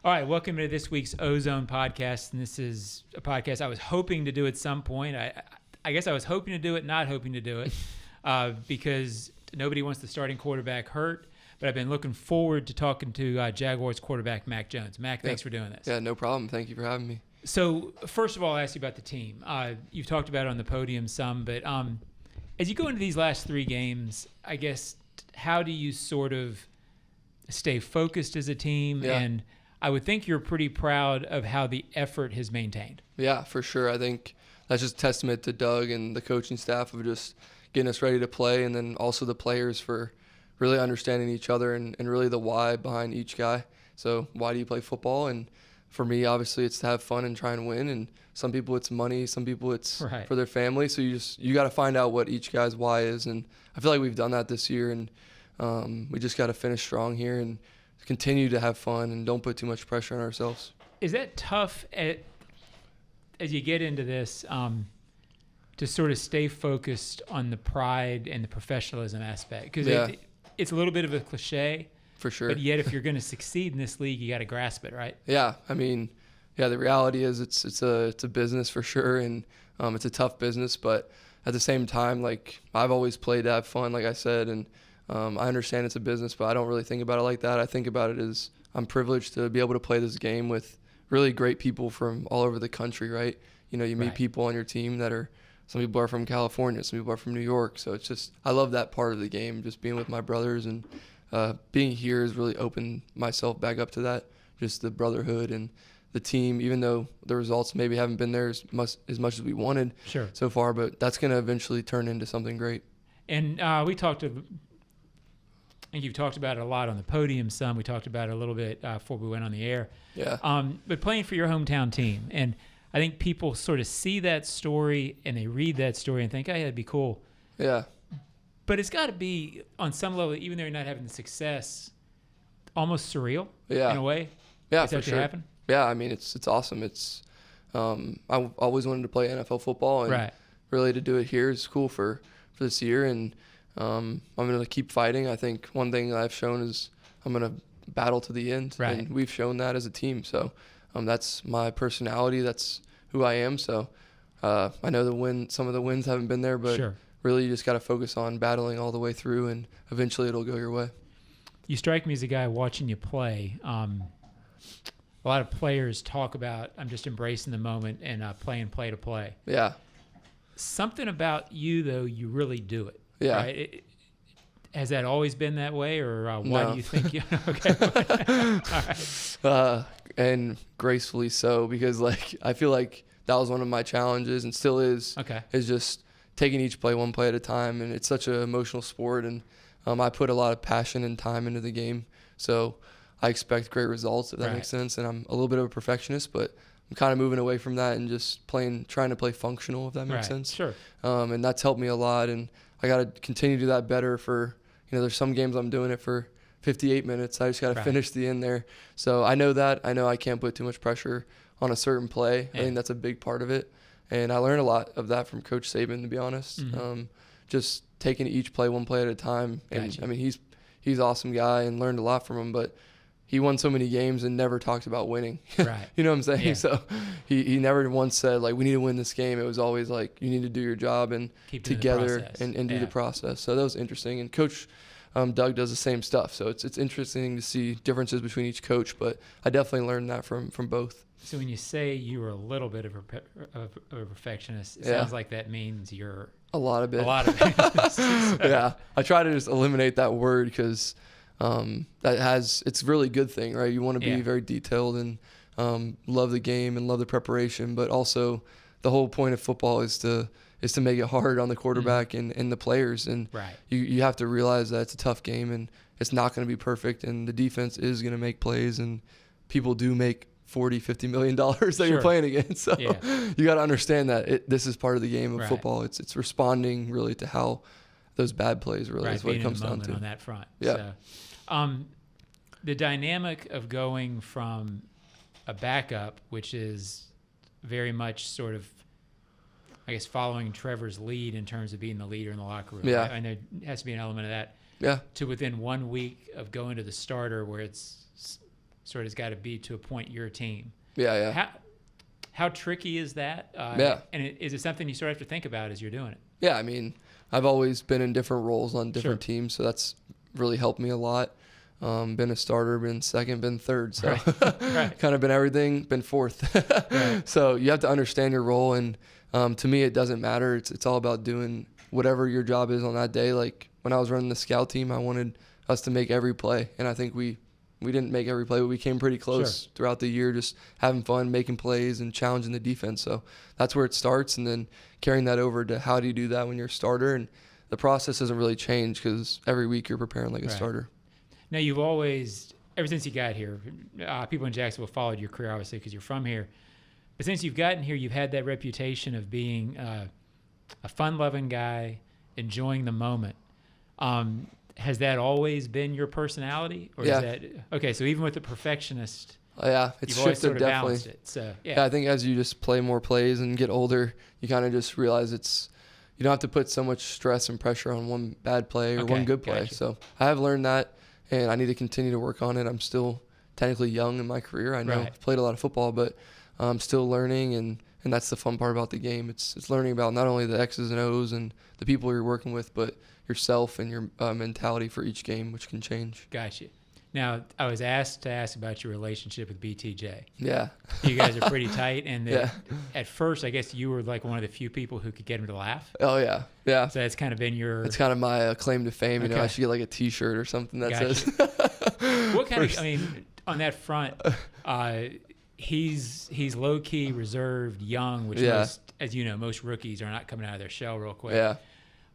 All right, welcome to this week's Ozone podcast, and this is a podcast I was hoping to do at some point. I guess I was hoping to do it, not hoping to do it, because nobody wants the starting quarterback hurt, but I've been looking forward to talking to Jaguars quarterback Mac Jones. Mac, thanks for doing this. Yeah, no problem. Thank you for having me. So, first of all, I'll ask you about the team. You've talked about it on the podium some, but as you go into these last three games, I guess, how do you sort of stay focused as a team? Yeah. And I would think you're pretty proud of how the effort has maintained. Yeah, for sure. I think that's just a testament to Doug and the coaching staff of just getting us ready to play, and then also the players for really understanding each other and really the why behind each guy. So why do you play football? And for me, obviously, it's to have fun and try and win. And some people it's money, some people it's right. for their family. So you got to find out what each guy's why is. And I feel like we've done that this year, and we just got to finish strong here and continue to have fun and don't put too much pressure on ourselves. Is that tough as you get into this to sort of stay focused on the pride and the professionalism aspect? Because it's a little bit of a cliche. For sure. But yet if you're going to succeed in this league, you got to grasp it, right? Yeah. I mean, the reality is it's a business for sure, and it's a tough business, but at the same time, like, I've always played to have fun, like I said, and I understand it's a business, but I don't really think about it like that. I think about it as I'm privileged to be able to play this game with really great people from all over the country, right? You know, you meet people on your team that are, some people are from California, some people are from New York. So it's just, I love that part of the game, just being with my brothers, and being here has really opened myself back up to that, just the brotherhood and the team, even though the results maybe haven't been there as much as we wanted so far, but that's going to eventually turn into something great. And I think you've talked about it a lot on the podium some. We talked about it a little bit before we went on the air. Yeah. But playing for your hometown team, and I think people sort of see that story and they read that story and think, oh, yeah, that'd be cool. Yeah. But it's got to be, on some level, even though you're not having the success, almost surreal in a way. Yeah, for sure. Happen? Yeah, I mean, it's awesome. It's I always wanted to play NFL football, and really to do it here is cool for this year, and I'm going to keep fighting. I think one thing that I've shown is I'm going to battle to the end, and we've shown that as a team. So that's my personality. That's who I am. So I know some of the wins haven't been there, but really you just got to focus on battling all the way through, and eventually it'll go your way. You strike me as a guy watching you play. A lot of players talk about, I'm just embracing the moment and playing play to play. Yeah. Something about you, though, you really do it. Yeah. Right? Has that always been that way, or why No. do you think you – okay. All right. And gracefully so, because, like, I feel like that was one of my challenges and still is, is just taking each play one play at a time. And it's such an emotional sport, and I put a lot of passion and time into the game. So I expect great results, if that makes sense. And I'm a little bit of a perfectionist, but I'm kind of moving away from that and just trying to play functional, if that makes sense. Sure. And that's helped me a lot, and I got to continue to do that better for, there's some games I'm doing it for 58 minutes. I just got to finish the end there. So I know I can't put too much pressure on a certain play. I think that's a big part of it. And I learned a lot of that from Coach Saban, to be honest. Just taking each play one play at a time. And I mean, he's an awesome guy, and learned a lot from him, but he won so many games and never talked about winning. You know what I'm saying? Yeah. So he never once said, like, we need to win this game. It was always like, you need to do your job and keep together and do the process. So that was interesting. And Coach Doug does the same stuff. So it's interesting to see differences between each coach, but I definitely learned that from both. So when you say you were a little bit of a perfectionist, it sounds like that means you're a lot of it. So. Yeah. I try to just eliminate that word, because it's a really good thing, right? You want to be very detailed and love the game and love the preparation, but also the whole point of football is to make it hard on the quarterback and the players, and you have to realize that it's a tough game and it's not going to be perfect, and the defense is going to make plays, and people do make $40-50 million that you're playing against. So you got to understand that this is part of the game of football. It's responding really to how those bad plays really is what it comes down to on that front. Yeah. So, the dynamic of going from a backup, which is very much sort of, I guess, following Trevor's lead in terms of being the leader in the locker room. Yeah. I know there has to be an element of that. Yeah. To within 1 week of going to the starter, where it's sort of has got to be to appoint your team. Yeah. How tricky is that? Yeah. And is it something you sort of have to think about as you're doing it? Yeah, I mean, I've always been in different roles on different teams, so that's really helped me a lot. Been a starter, been second, been third, so Right. kind of been everything, been fourth. Right. So you have to understand your role, and to me, it doesn't matter. It's all about doing whatever your job is on that day. Like when I was running the scout team, I wanted us to make every play, and I think we didn't make every play, but we came pretty close throughout the year, just having fun, making plays, and challenging the defense. So that's where it starts, and then carrying that over to how do you do that when you're a starter. And the process doesn't really change because every week you're preparing like a starter. Now, you've always, ever since you got here, people in Jacksonville followed your career, obviously, because you're from here. But since you've gotten here, you've had that reputation of being a fun-loving guy, enjoying the moment. Has that always been your personality? Or is that okay? So even with the perfectionist, It's you've always shifted sort of definitely. balanced it. So I think as you just play more plays and get older, you kind of just realize you don't have to put so much stress and pressure on one bad play or one good play. Gotcha. So I have learned that, and I need to continue to work on it. I'm still technically young in my career. I know I've played a lot of football, but I'm still learning, and that's the fun part about the game. It's learning about not only the X's and O's and the people you're working with, but yourself and your mentality for each game, which can change. Gotcha. Now, I was asked to ask about your relationship with BTJ. Yeah. You guys are pretty tight, and at first, I guess you were like one of the few people who could get him to laugh. Oh, yeah. Yeah. So that's kind of been your... It's kind of my claim to fame. You know, I should get like a T-shirt or something that says... What kind of... I mean, on that front, he's low-key, reserved, young, which most, as you know, most rookies are not coming out of their shell real quick. Yeah.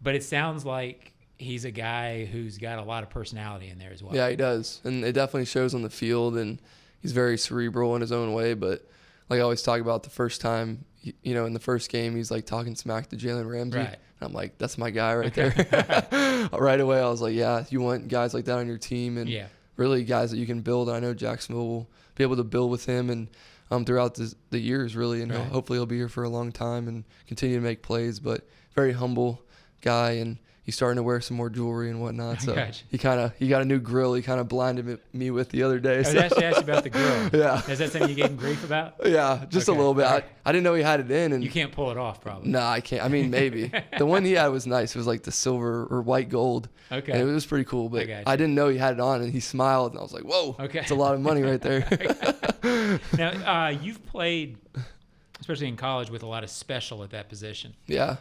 But it sounds like he's a guy who's got a lot of personality in there as well. Yeah, he does. And it definitely shows on the field, and he's very cerebral in his own way. But like I always talk about, the first time, in the first game, he's like talking smack to Jalen Ramsey. Right. And I'm like, that's my guy right there. Right away, I was like, yeah, you want guys like that on your team, and really guys that you can build. I know Jacksonville will be able to build with him and throughout the years, really. And hopefully he'll be here for a long time and continue to make plays. But very humble guy, and he's starting to wear some more jewelry and whatnot. So he got a new grill. He kind of blinded me with the other day. I was actually asked you about the grill. Yeah. Is that something you gave him grief about? Yeah, just a little bit. Right. I didn't know he had it in. And you can't pull it off, probably. No, I can't. I mean, maybe. The one he had was nice. It was like the silver or white gold. Okay. And it was pretty cool. But I didn't know he had it on, and he smiled, and I was like, whoa, it's a lot of money right there. Now, you've played, especially in college, with a lot of special at that position. Yeah.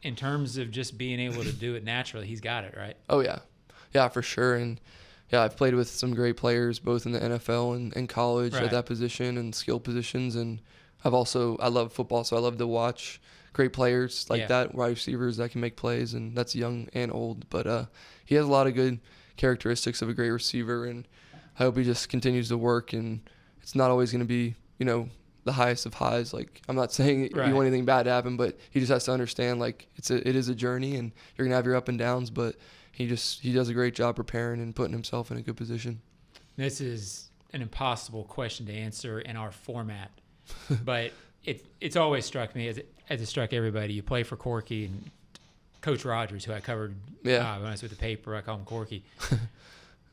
In terms of just being able to do it naturally, he's got it, right? Oh, yeah. Yeah, for sure. And, I've played with some great players, both in the NFL and college at that position and skill positions. And I love football, so I love to watch great players like that, wide receivers that can make plays, and that's young and old. But he has a lot of good characteristics of a great receiver, and I hope he just continues to work. And it's not always going to be, the highest of highs. Like, I'm not saying you want anything bad to happen, but he just has to understand, like, it is a journey, and you're gonna have your up and downs, but he does a great job preparing and putting himself in a good position. This is an impossible question to answer in our format, but it's always struck me, as it struck everybody. You play for Corky, and Coach Rogers, who I covered when I was with the paper, I call him Corky.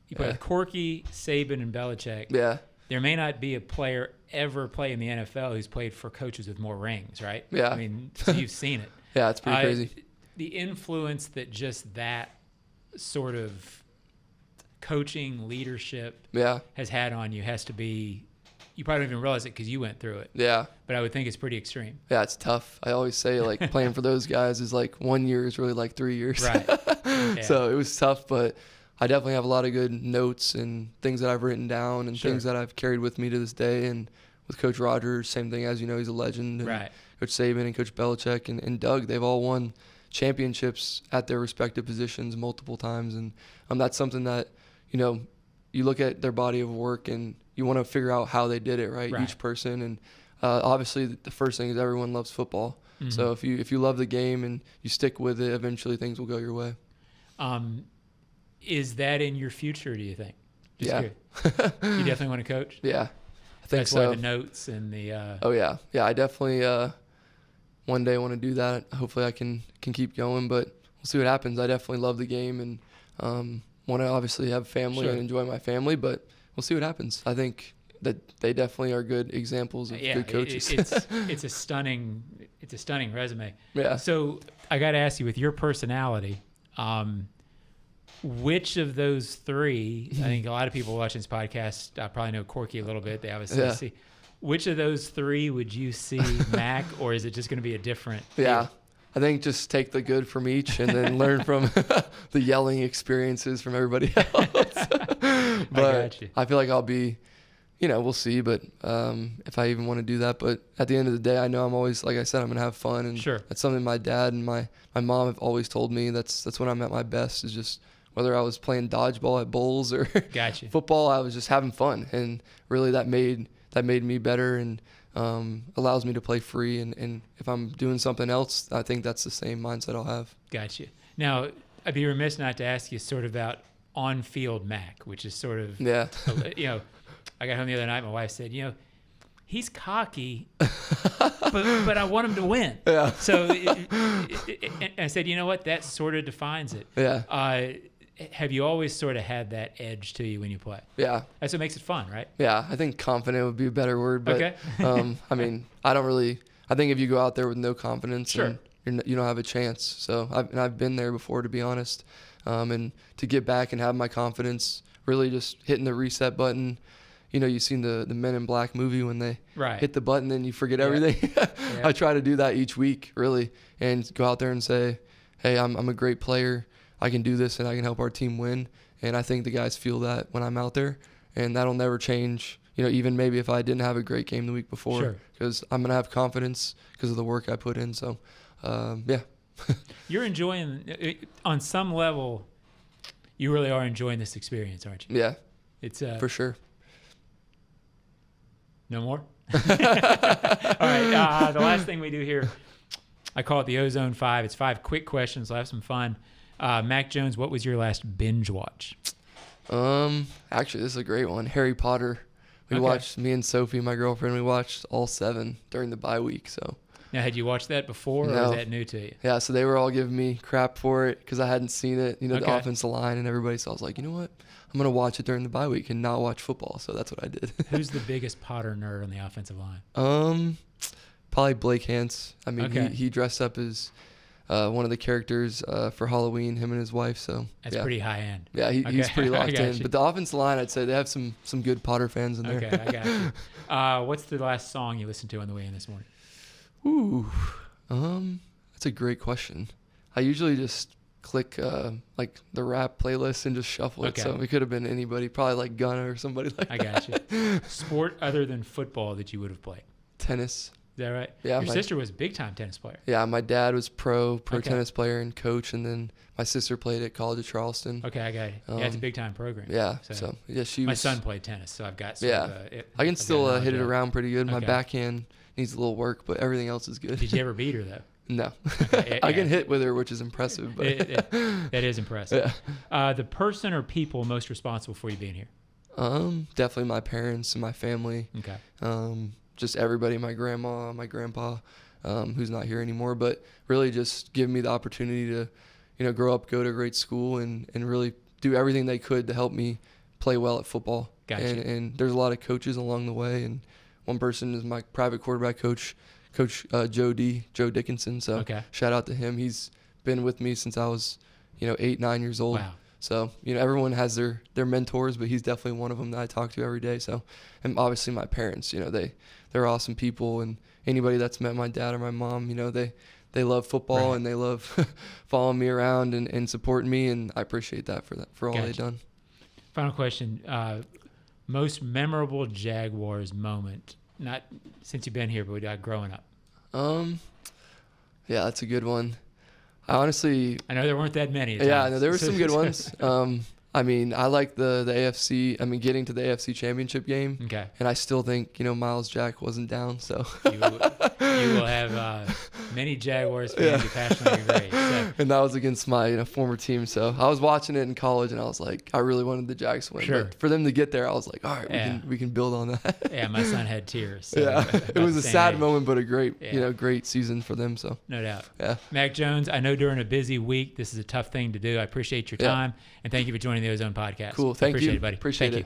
You play with Corky, Saban, and Belichick. Yeah. There may not be a player ever play in the NFL who's played for coaches with more rings, right? Yeah. I mean, so you've seen it. Yeah, it's pretty crazy. The influence that just that sort of coaching leadership has had on you has to be, you probably don't even realize it because you went through it. Yeah. But I would think it's pretty extreme. Yeah, it's tough. I always say, like, playing for those guys is like 1 year is really like 3 years. Right. Yeah. So it was tough, but I definitely have a lot of good notes and things that I've written down and things that I've carried with me to this day. And with Coach Rogers, same thing, as you know, he's a legend. And Coach Saban and Coach Belichick and Doug, they've all won championships at their respective positions multiple times. And that's something that, you look at their body of work and you want to figure out how they did it, right? Each person. And obviously the first thing is everyone loves football. Mm-hmm. So if you love the game and you stick with it, eventually things will go your way. Is that in your future, do you think? Just yeah. You definitely want to coach? Yeah, I think That's so. Why the notes and the... Oh, yeah. Yeah, I definitely one day want to do that. Hopefully I can keep going, but we'll see what happens. I definitely love the game and want to obviously have family and enjoy my family, but we'll see what happens. I think that they definitely are good examples of good coaches. It's a stunning resume. Yeah. So I got to ask you, with your personality, which of those three? I think a lot of people watching this podcast probably know Corky a little bit. They obviously see. Which of those three would you see Mac, or is it just going to be a different? Yeah. I think just take the good from each and then learn from the yelling experiences from everybody else. But I feel like I'll be, we'll see. But if I even want to do that. But at the end of the day, I know I'm always, like I said, I'm going to have fun. And that's something my dad and my mom have always told me. That's when I'm at my best, is just whether I was playing dodgeball at bowls or football, I was just having fun. And really that made me better and allows me to play free. And if I'm doing something else, I think that's the same mindset I'll have. Gotcha. Now, I'd be remiss not to ask you sort of about on-field Mac, which is sort of, I got home the other night, my wife said, he's cocky, but I want him to win. Yeah. So and I said, you know what? That sort of defines it. Yeah. Have you always sort of had that edge to you when you play? Yeah. That's what makes it fun, right? Yeah. I think confident would be a better word. But, I mean, I think if you go out there with no confidence, you don't have a chance. So I've been there before, to be honest. And to get back and have my confidence, really just hitting the reset button. You've seen the Men in Black movie when they hit the button and you forget everything. I try to do that each week, really, and go out there and say, hey, I'm a great player. I can do this and I can help our team win. And I think the guys feel that when I'm out there, and that'll never change. Even maybe if I didn't have a great game the week before, because I'm going to have confidence because of the work I put in. So, yeah. You're enjoying, on some level, you really are enjoying this experience, aren't you? Yeah. It's for sure. No more? All right. The last thing we do here, I call it the Ozone 5. It's 5 quick questions. We'll have some fun. Mac Jones, what was your last binge watch? Actually, this is a great one. Harry Potter. We watched, me and Sophie, my girlfriend, we watched all 7 during the bye week. So. Now, had you watched that before, or was that new to you? Yeah, so they were all giving me crap for it because I hadn't seen it, the offensive line and everybody. So I was like, you know what? I'm going to watch it during the bye week and not watch football. So that's what I did. Who's the biggest Potter nerd on the offensive line? Probably Blake Hance. I mean, he dressed up as one of the characters for Halloween, him and his wife. So that's pretty high end. Yeah, he's pretty locked in. But the offensive line, I'd say they have some good Potter fans in there. Okay, I got you. What's the last song you listened to on the way in this morning? Ooh, that's a great question. I usually just click like the rap playlist and just shuffle it. So it could have been anybody, probably like Gunna or somebody like that. I got you. Sport other than football that you would have played? Tennis. Is that right? Yeah. Your sister was a big time tennis player. Yeah, my dad was pro tennis player and coach, and then my sister played at College of Charleston. Okay, I got it. Yeah, it's a big time program. Yeah. So yeah, my son played tennis, so I've got I can still hit it around pretty good. My backhand needs a little work, but everything else is good. Did you ever beat her though? No. I can hit with her, which is impressive. But that is impressive. Yeah. The person or people most responsible for you being here? Definitely my parents and my family. Okay. Just everybody, my grandma, my grandpa, who's not here anymore, but really just give me the opportunity to, grow up, go to a great school, and really do everything they could to help me play well at football. Gotcha. And there's a lot of coaches along the way, and one person is my private quarterback coach, Joe Dickinson. So shout out to him. He's been with me since I was, 8, 9 years old. Wow. So, everyone has their mentors, but he's definitely one of them that I talk to every day. So, and obviously my parents, they're awesome people, and anybody that's met my dad or my mom, they love football and they love following me around and supporting me, and I appreciate that for all they've done. Final question. Most memorable Jaguars moment, not since you've been here, but growing up? Yeah, that's a good one. I know there weren't that many. Yeah, there were some good ones. I mean, I like the AFC. I mean, getting to the AFC Championship game. Okay. And I still think, Miles Jack wasn't down. So you will have many Jaguars fans who passionately agree. So. And that was against my former team. So I was watching it in college, and I was like, I really wanted the Jags to win. Sure. But for them to get there, I was like, all right, we can build on that. Yeah, my son had tears. So it was a sad moment, but a great, great season for them. So no doubt. Yeah. Mac Jones, I know during a busy week, this is a tough thing to do. I appreciate your time, and thank you for joining the Ozone Podcast. Cool. Thank you. Appreciate it, buddy. Appreciate it.